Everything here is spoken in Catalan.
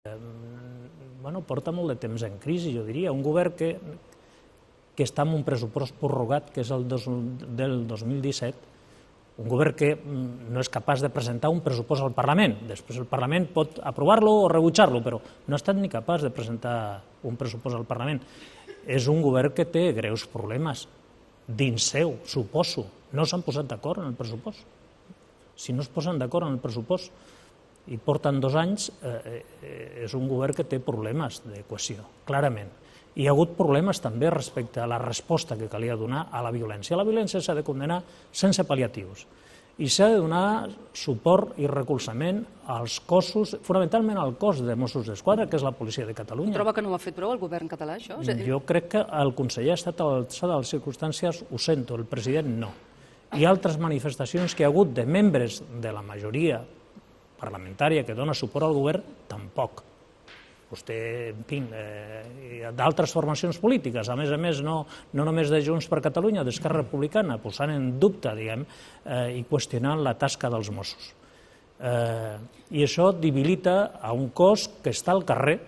Porta molt de temps en crisi, jo diria. Un govern que està amb un pressupost prorrogat, que és el del 2017, un govern que no és capaç de presentar un pressupost al Parlament. Després el Parlament pot aprovar-lo o rebutjar-lo, però no ha estat ni capaç de presentar un pressupost al Parlament. És un govern que té greus problemes dins seu, suposo. No s'han posat d'acord en el pressupost. Si no es posen d'acord en el pressupost i porten 2 anys, és un govern que té problemes de cohesió, clarament. Hi ha hagut problemes també respecte a la resposta que calia donar a la violència. La violència s'ha de condenar sense pal·liatius i s'ha de donar suport i recolzament als cossos, fonamentalment al cos de Mossos d'Esquadra, que és la policia de Catalunya. Troba que no ho ha fet prou el govern català, això? Jo crec que el conseller ha estat a l'alçada de les circumstàncies, ho sento, el president no. Hi ha altres manifestacions que hi ha hagut de membres de la majoria parlamentària que dona suport al govern, tampoc. Vostè, en fi, d'altres formacions polítiques, a més, no només de Junts per Catalunya, d'Esquerra Republicana, posant en dubte, diguem, i qüestionant la tasca dels Mossos. I això debilita a un cos que està al carrer,